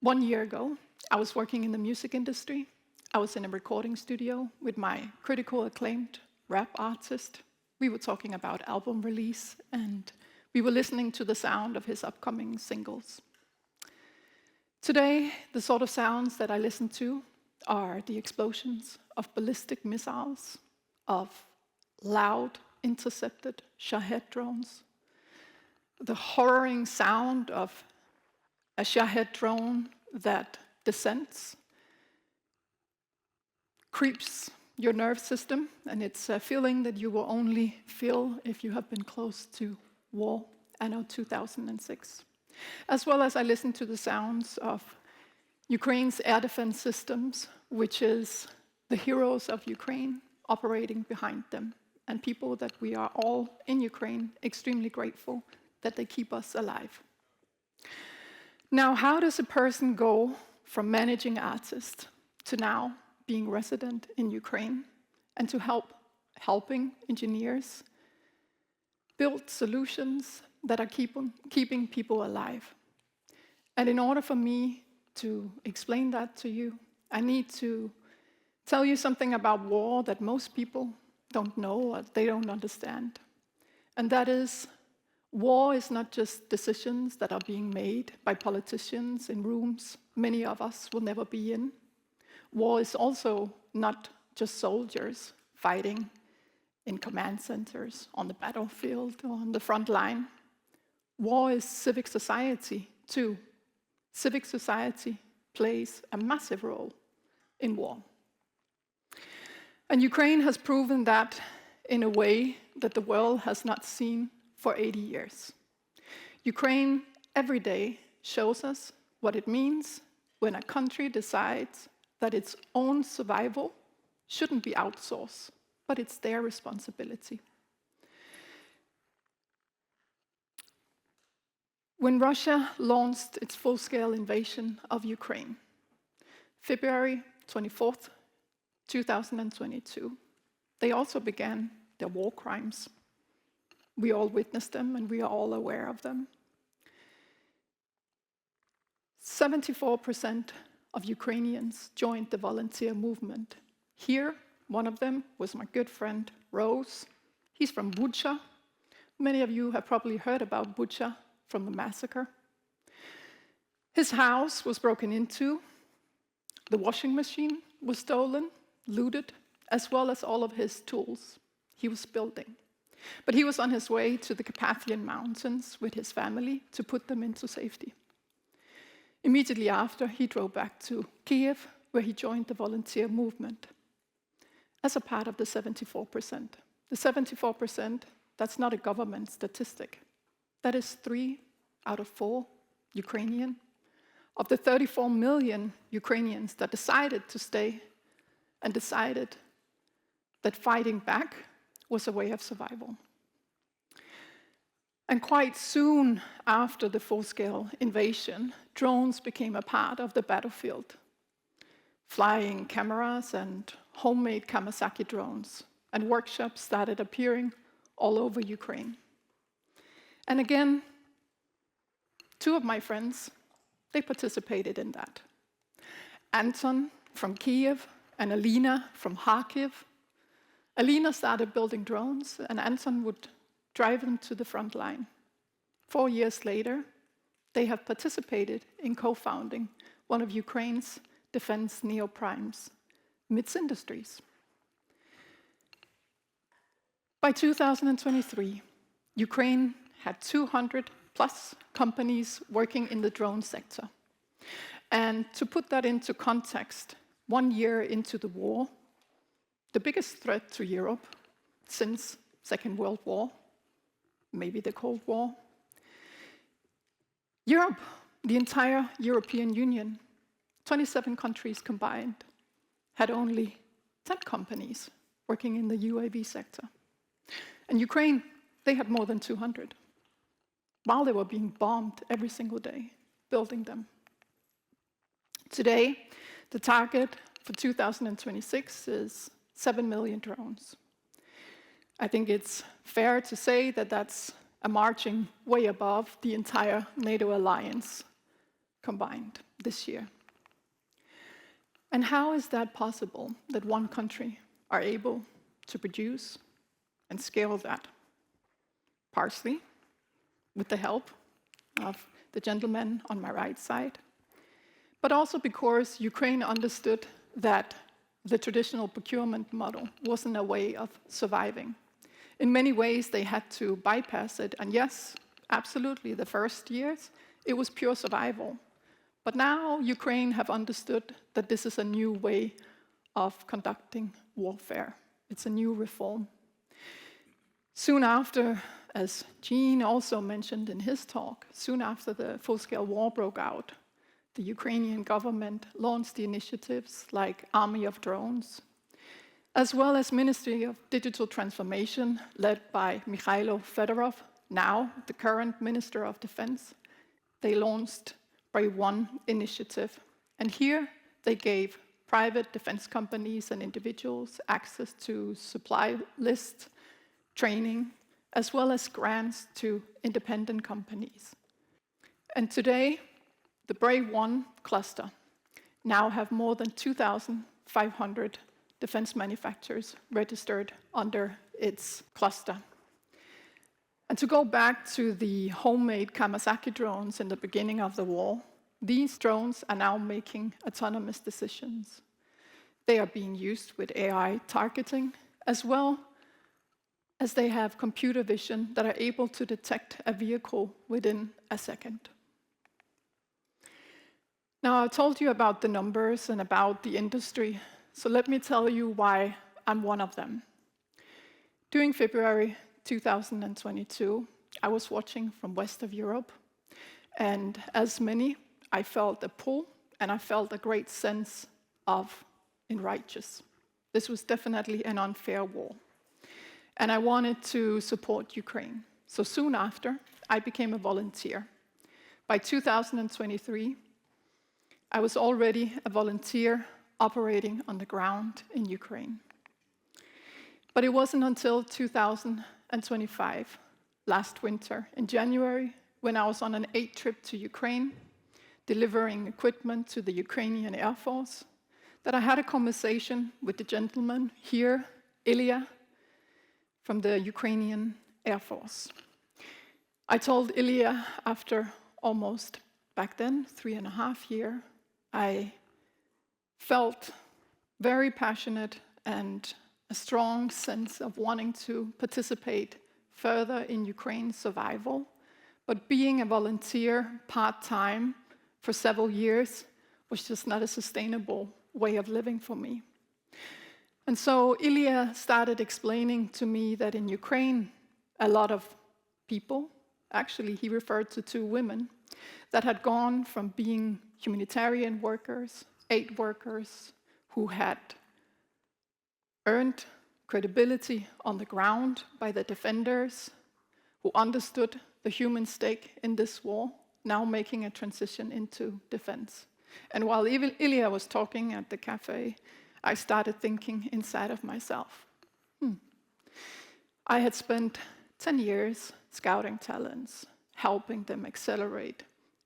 1 year ago, I was working in the music industry. I was in a recording studio with my critical acclaimed rap artist. We were talking about album release, and we were listening to the sound of his upcoming singles. Today, the sort of sounds that I listen to are the explosions of ballistic missiles, of loud intercepted Shahed drones, the horroring sound of a Shahed drone that descends, creeps your nerve system, and it's a feeling that you will only feel if you have been close to war anno 2006. As well as I listen to the sounds of Ukraine's air defense systems, which is the heroes of Ukraine operating behind them, and people that we are all in Ukraine extremely grateful that they keep us alive. Now, how does a person go from managing artists to now being resident in Ukraine and to helping engineers build solutions that are keeping people alive? And in order for me to explain that to you, I need to tell you something about war that most people don't know or they don't understand. And that is, war is not just decisions that are being made by politicians in rooms many of us will never be in. War is also not just soldiers fighting in command centers, on the battlefield, or on the front line. War is civic society, too. Civic society plays a massive role in war. And Ukraine has proven that in a way that the world has not seen for 80 years. Ukraine every day shows us what it means when a country decides that its own survival shouldn't be outsourced, but it's their responsibility. When Russia launched its full-scale invasion of Ukraine, February 24th, 2022, they also began their war crimes. We all witnessed them, and we are all aware of them. 74% of Ukrainians joined the volunteer movement. Here, one of them was my good friend, Rose. He's from Bucha. Many of you have probably heard about Bucha from the massacre. His house was broken into, the washing machine was stolen, looted, as well as all of his tools he was building. But he was on his way to the Carpathian Mountains with his family to put them into safety. Immediately after, he drove back to Kiev, where he joined the volunteer movement as a part of the 74%. The 74%, that's not a government statistic. That is 3 out of 4 Ukrainian. Of the 34 million Ukrainians that decided to stay and decided that fighting back was a way of survival. And quite soon after the full-scale invasion, drones became a part of the battlefield. Flying cameras and homemade Kawasaki drones and workshops started appearing all over Ukraine. And again, 2 of my friends, they participated in that. Anton from Kiev and Alina from Kharkiv. Alina started building drones, and Anton would drive them to the front line. 4 years later, they have participated in co-founding one of Ukraine's defense neoprimes, MITS Industries. By 2023, Ukraine had 200 plus companies working in the drone sector. And to put that into context, 1 year into the war, the biggest threat to Europe since Second World War, maybe the Cold War, Europe, the entire European Union, 27 countries combined, had only 10 companies working in the UAV sector. And Ukraine, they had more than 200, while they were being bombed every single day, building them. Today, the target for 2026 is 7 million drones. I think it's fair to say that that's a marching way above the entire NATO alliance combined this year. And how is that possible, that one country are able to produce and scale that? Partially with the help of the gentleman on my right side, but also because Ukraine understood that the traditional procurement model wasn't a way of surviving. In many ways, they had to bypass it, and yes, absolutely, the first years, it was pure survival. But now Ukraine have understood that this is a new way of conducting warfare. It's a new reform. Soon after, as Gene also mentioned in his talk, soon after the full-scale war broke out, the Ukrainian government launched the initiatives like Army of Drones, as well as Ministry of Digital Transformation, led by Mikhailo Fedorov, now the current Minister of Defense. They launched Brave One initiative, and here they gave private defense companies and individuals access to supply lists, training, as well as grants to independent companies. And today, the Brave One cluster now have more than 2,500 defense manufacturers registered under its cluster. And to go back to the homemade Kawasaki drones in the beginning of the war, these drones are now making autonomous decisions. They are being used with AI targeting, as well as they have computer vision that are able to detect a vehicle within a second. Now, I told you about the numbers and about the industry, so let me tell you why I'm one of them. During February 2022, I was watching from west of Europe, and as many, I felt a pull, and I felt a great sense of unrighteous. This was definitely an unfair war. And I wanted to support Ukraine. So soon after, I became a volunteer. By 2023, I was already a volunteer operating on the ground in Ukraine. But it wasn't until 2025, last winter, in January, when I was on an 8 trip to Ukraine, delivering equipment to the Ukrainian Air Force, that I had a conversation with the gentleman here, Ilya, from the Ukrainian Air Force. I told Ilya, after almost, back then, 3.5 years, I felt very passionate and a strong sense of wanting to participate further in Ukraine's survival. But being a volunteer part-time for several years was just not a sustainable way of living for me. And so Ilya started explaining to me that in Ukraine, a lot of people, actually he referred to 2 women, that had gone from being humanitarian workers, aid workers, who had earned credibility on the ground by the defenders, who understood the human stake in this war, now making a transition into defense. And while Ilya was talking at the cafe, I started thinking inside of myself, I had spent 10 years scouting talents, helping them accelerate,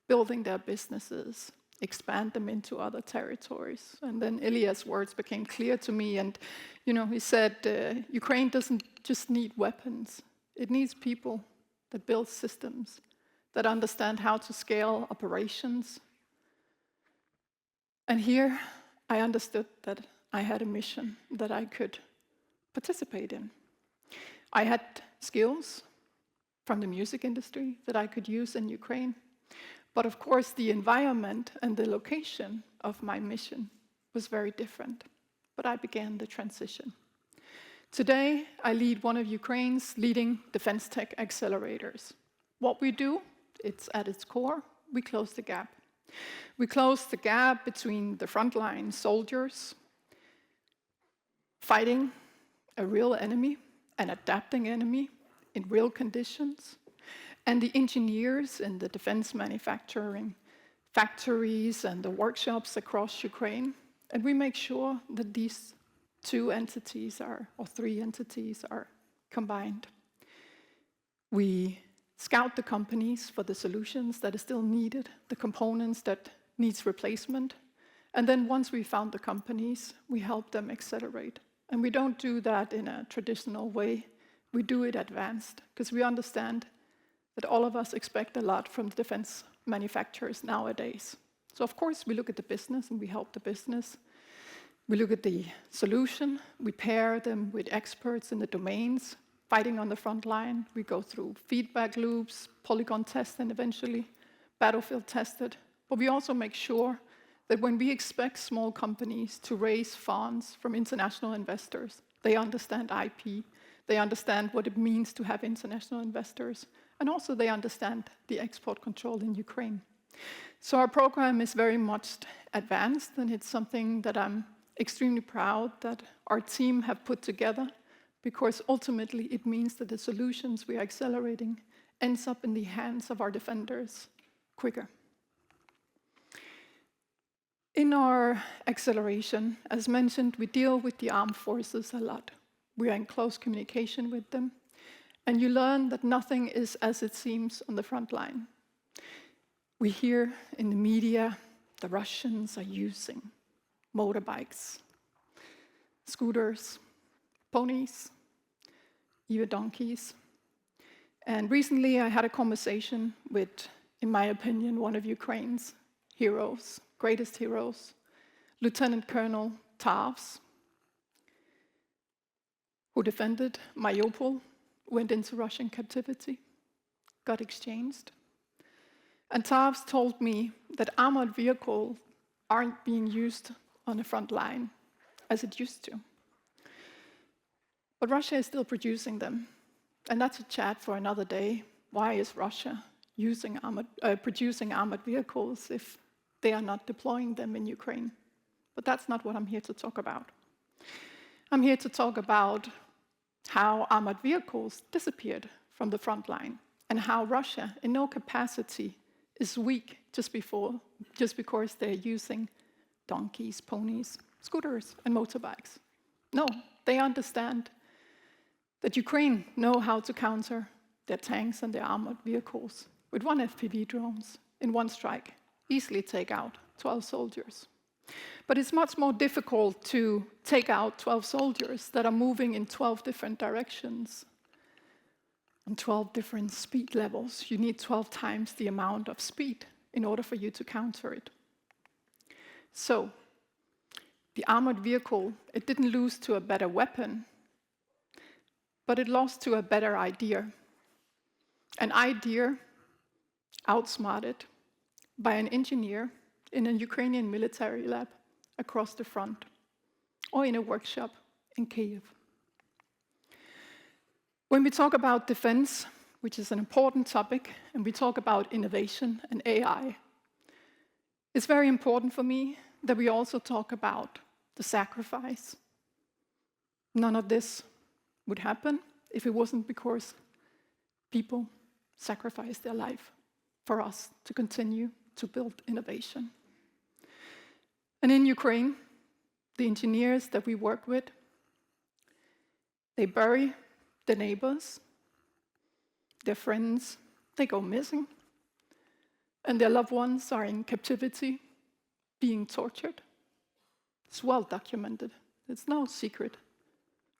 building their businesses, expand them into other territories. And then Ilya's words became clear to me, and he said, Ukraine doesn't just need weapons, it needs people that build systems, that understand how to scale operations. And here I understood that I had a mission that I could participate in. I had skills from the music industry that I could use in Ukraine. But of course, the environment and the location of my mission was very different. But I began the transition. Today, I lead one of Ukraine's leading defense tech accelerators. What we do, it's at its core, we close the gap. We close the gap between the frontline soldiers fighting a real enemy, an adapting enemy in real conditions, and the engineers in the defense manufacturing factories and the workshops across Ukraine. And we make sure that these 2 entities or 3 entities are combined. We scout the companies for the solutions that are still needed, the components that needs replacement. And then once we found the companies, we help them accelerate. And we don't do that in a traditional way. We do it advanced, because we understand that all of us expect a lot from defense manufacturers nowadays. So of course, we look at the business and we help the business. We look at the solution, we pair them with experts in the domains, fighting on the front line. We go through feedback loops, polygon test, and eventually battlefield tested. But we also make sure that when we expect small companies to raise funds from international investors, they understand IP, they understand what it means to have international investors, and also they understand the export control in Ukraine. So our program is very much advanced, and it's something that I'm extremely proud that our team have put together, because ultimately it means that the solutions we are accelerating ends up in the hands of our defenders quicker. In our acceleration, as mentioned, we deal with the armed forces a lot. We are in close communication with them, and you learn that nothing is as it seems on the front line. We hear in the media the Russians are using motorbikes, scooters, ponies, even donkeys. And recently I had a conversation with, in my opinion, one of Ukraine's heroes, greatest heroes, Lieutenant Colonel Tavs, who defended Mariupol, went into Russian captivity, got exchanged. And Tavs told me that armored vehicles aren't being used on the front line as it used to. But Russia is still producing them. And that's a chat for another day. Why is Russia producing armored vehicles if they are not deploying them in Ukraine? But that's not what I'm here to talk about. I'm here to talk about how armored vehicles disappeared from the front line, and how Russia, in no capacity, is weak just because they're using donkeys, ponies, scooters, and motorbikes. No, they understand that Ukraine know how to counter their tanks and their armored vehicles with one FPV drones in one strike, easily take out 12 soldiers. But it's much more difficult to take out 12 soldiers that are moving in 12 different directions on 12 different speed levels. You need 12 times the amount of speed in order for you to counter it. So, the armored vehicle, it didn't lose to a better weapon, but it lost to a better idea. An idea outsmarted by an engineer in a Ukrainian military lab across the front, or in a workshop in Kyiv. When we talk about defense, which is an important topic, and we talk about innovation and AI, it's very important for me that we also talk about the sacrifice. None of this would happen if it wasn't because people sacrificed their life for us to continue to build innovation. And in Ukraine, the engineers that we work with, they bury their neighbors, their friends, they go missing, and their loved ones are in captivity, being tortured. It's well documented. It's no secret.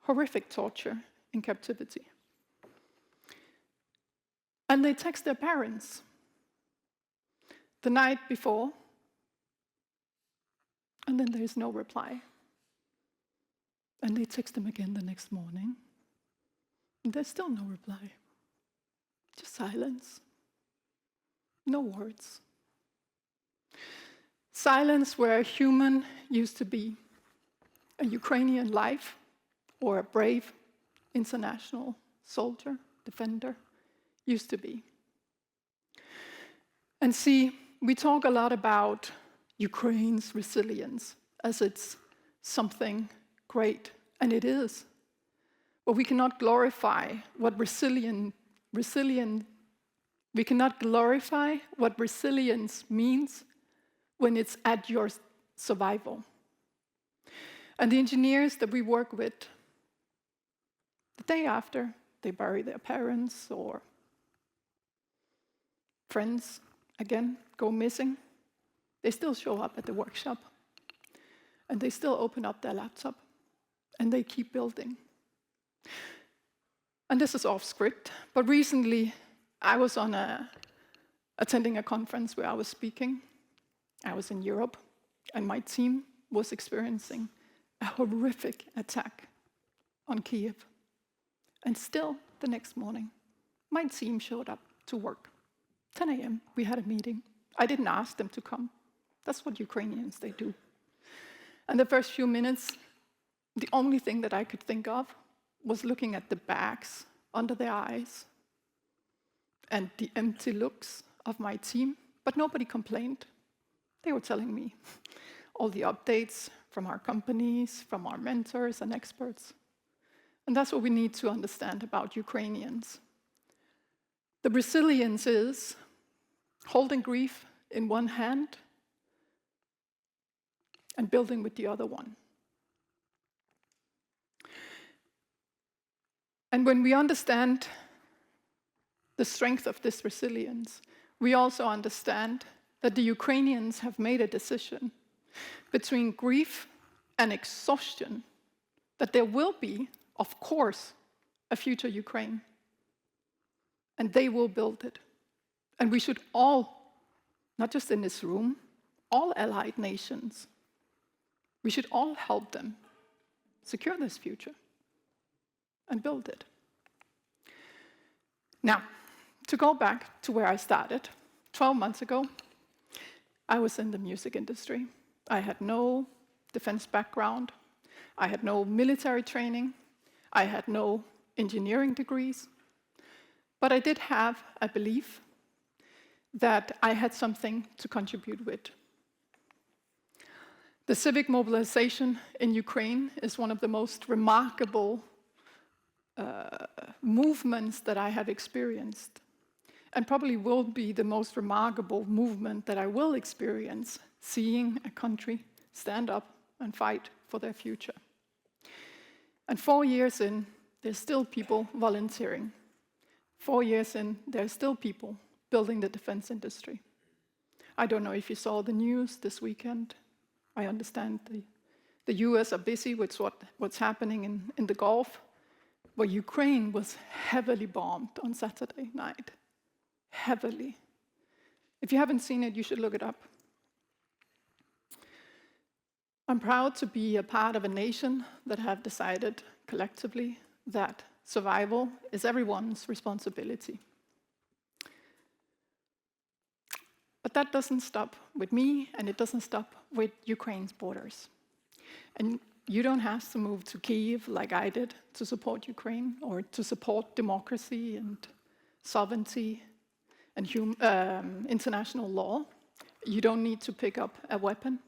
Horrific torture in captivity. And they text their parents the night before, and then there's no reply. And they text them again the next morning, and there's still no reply. Just silence. No words. Silence where a human used to be, a Ukrainian life, or a brave international soldier, defender, used to be. And see, we talk a lot about Ukraine's resilience as it's something great, and it is. But we cannot glorify what we cannot glorify what resilience means when it's at your survival. And the engineers that we work with, the day after, they bury their parents or Friends, again, go missing. They still show up at the workshop, and they still open up their laptop, and they keep building. And this is off script, but recently I was attending a conference where I was speaking. I was in Europe, and my team was experiencing a horrific attack on Kyiv. And still, the next morning, my team showed up to work. 10 a.m., we had a meeting. I didn't ask them to come. That's what Ukrainians, they do. And the first few minutes, the only thing that I could think of was looking at the bags under their eyes and the empty looks of my team, but nobody complained. They were telling me all the updates from our companies, from our mentors and experts. And that's what we need to understand about Ukrainians. The resilience is holding grief in one hand and building with the other one. And when we understand the strength of this resilience, we also understand that the Ukrainians have made a decision between grief and exhaustion, that there will be, of course, a future Ukraine. And they will build it. And we should all, not just in this room, all allied nations, we should all help them secure this future and build it. Now, to go back to where I started, 12 months ago, I was in the music industry. I had no defense background. I had no military training. I had no engineering degrees. But I did have a belief that I had something to contribute with. The civic mobilization in Ukraine is one of the most remarkable movements that I have experienced, and probably will be the most remarkable movement that I will experience, seeing a country stand up and fight for their future. And 4 years in, there's still people volunteering. 4 years in, there's still people building the defense industry. I don't know if you saw the news this weekend. I understand the US are busy with what's happening in the Gulf, where Ukraine was heavily bombed on Saturday night. Heavily. If you haven't seen it, you should look it up. I'm proud to be a part of a nation that have decided collectively that survival is everyone's responsibility. But that doesn't stop with me, and it doesn't stop with Ukraine's borders. And you don't have to move to Kyiv like I did to support Ukraine or to support democracy and sovereignty and international law. You don't need to pick up a weapon.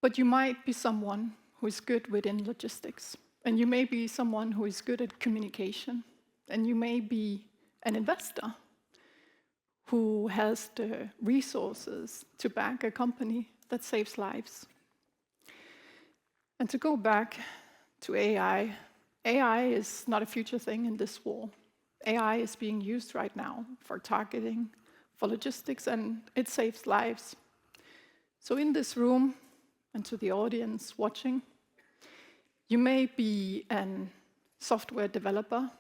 But you might be someone who is good within logistics, and you may be someone who is good at communication, and you may be an investor who has the resources to back a company that saves lives. And to go back to AI, AI is not a future thing in this war. AI is being used right now for targeting, for logistics, and it saves lives. So in this room, and to the audience watching, you may be a software developer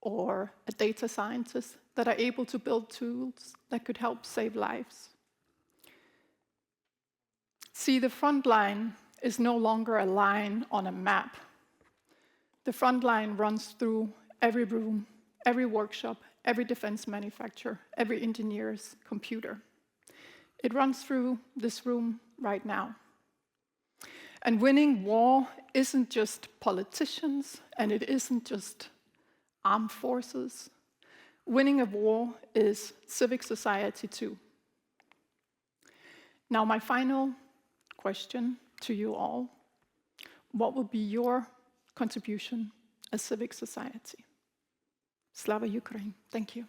or a data scientist that are able to build tools that could help save lives. See, the front line is no longer a line on a map. The front line runs through every room, every workshop, every defense manufacturer, every engineer's computer. It runs through this room right now. And winning war isn't just politicians, and it isn't just armed forces. Winning a war is civic society too. Now, my final question to you all: what will be your contribution as civic society? Slava Ukraine. Thank you.